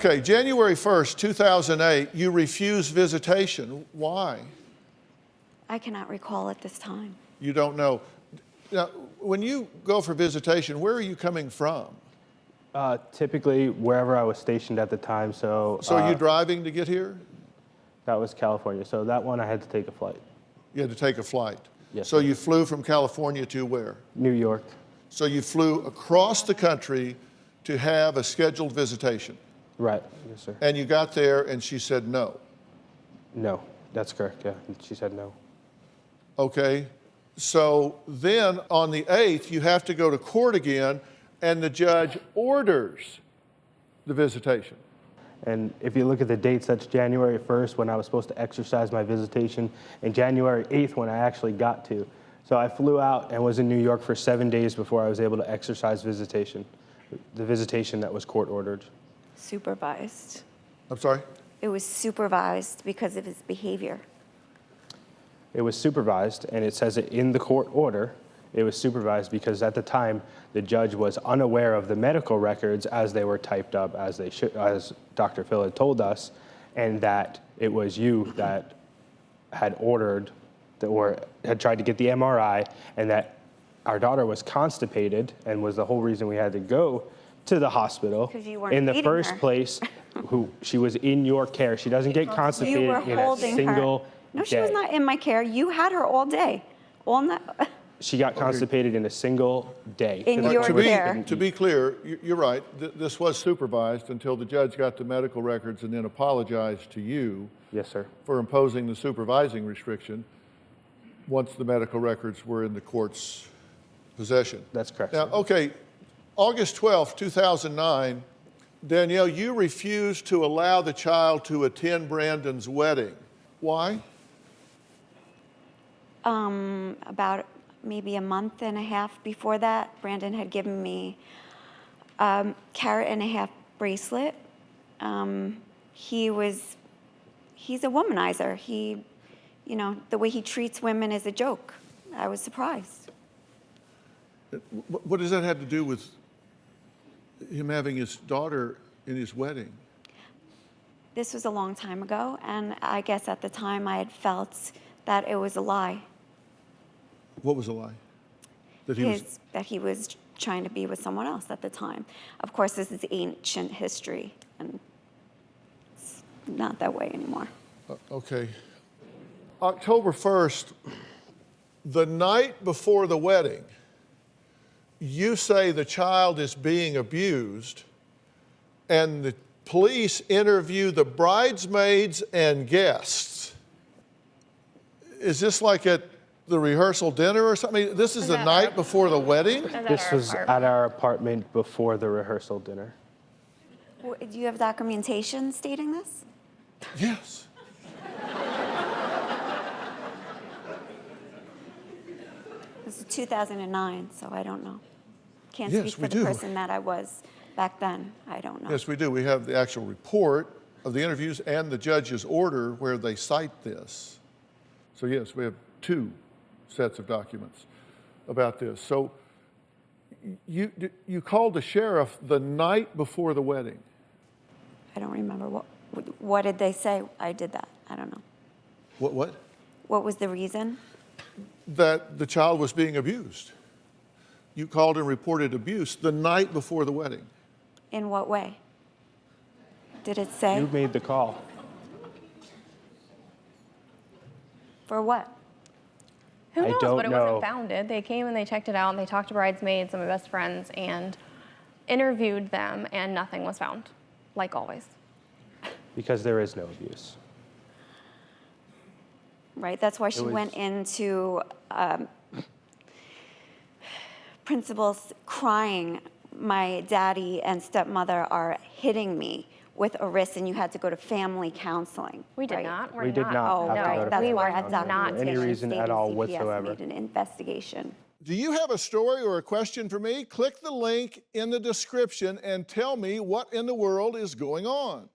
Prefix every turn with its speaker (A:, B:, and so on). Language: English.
A: Okay, January 1st, 2008, you refused visitation. Why?
B: I cannot recall at this time.
A: You don't know. Now, when you go for visitation, where are you coming from?
C: Typically, wherever I was stationed at the time, so...
A: So are you driving to get here?
C: That was California, so that one I had to take a flight.
A: You had to take a flight?
C: Yes.
A: So you flew from California to where?
C: New York.
A: So you flew across the country to have a scheduled visitation?
C: Right, yes, sir.
A: And you got there and she said no?
C: No, that's correct, yeah. She said no.
A: Okay, so then on the 8th, you have to go to court again, and the judge orders the visitation.
C: And if you look at the dates, that's January 1st when I was supposed to exercise my visitation, and January 8th when I actually got to. So I flew out and was in New York for 7 days before I was able to exercise visitation, the visitation that was court ordered.
B: Supervised.
A: I'm sorry?
B: It was supervised because of his behavior.
C: It was supervised, and it says it in the court order. It was supervised because at the time, the judge was unaware of the medical records as they were typed up, as Dr. Phil had told us, and that it was you that had ordered or had tried to get the MRI, and that our daughter was constipated and was the whole reason we had to go to the hospital.
B: 'Cause you weren't
C: in the
B: feeding
C: first
B: her.
C: place. She was in your care. She doesn't get constipated
B: You were
C: in a
B: holding
C: single
B: her. No, she was
C: day.
B: not in my care. You had her all day. All night.
C: She got constipated in a single day.
B: In
C: Couldn't-
B: your
C: couldn't
B: care.
C: eat.
A: To be clear, you're right. This was supervised until the judge got the medical records and then apologized to you
C: Yes, sir.
A: for imposing the supervising restriction once the medical records were in the court's possession.
C: That's correct.
A: Now,
C: sir.
A: okay, August 12th, 2009, Danielle, you refused to allow the child to attend Brandon's wedding. Why?
B: About maybe a month and a half before that, Brandon had given me a carat and a half bracelet. He's a womanizer. The way he treats women is a joke. I was surprised.
A: What does that have to do with him having his daughter in his wedding?
B: This was a long time ago, and I guess at the time I had felt that it was a lie.
A: What was a lie? That
B: He was trying to be with someone else at the time. Of course, this is ancient history, and it's not that way anymore.
A: Okay. October 1st, the night before the wedding, you say the child is being abused, and the police interview the bridesmaids and guests. Is this like at the rehearsal dinner or something? This is the night before the wedding?
C: This was at our apartment before the rehearsal dinner.
B: Do you have documentation stating this?
A: Yes.
B: This is 2009, so I don't know. Can't
A: Yes,
B: speak for
A: we
B: the
A: do.
B: person that I was back then. I don't know.
A: Yes, we do. We have the actual report of the interviews and the judge's order where they cite this. So yes, we have 2 sets of documents about this. So you called the sheriff the night before the wedding.
B: I don't remember. What did they say? I did that. I don't know.
A: What?
B: What was the reason?
A: That the child was being abused. You called and reported abuse the night before the wedding.
B: In what way? Did it say?
C: You made the call.
B: For what?
D: Who
C: I
D: knows?
C: don't
D: But it
C: know.
D: wasn't founded. They came and they checked it out, and they talked to bridesmaids and my best friends and interviewed them, and nothing was found, like always.
C: Because there is no abuse.
B: Right, that's why she
C: was-
B: went into principals crying, my daddy and stepmother are hitting me with a wrist, and you had to go to family counseling.
D: We did
B: right?
D: not.
C: We did not
B: Oh,
C: have to
B: right,
C: go to
B: that's
C: family
B: why
C: counseling
B: at
C: for
B: documentation
C: any reason at
B: stating
C: all
B: CPS
C: whatsoever.
B: made an investigation.
A: Do you have a story or a question for me? Click the link in the description and tell me what in the world is going on.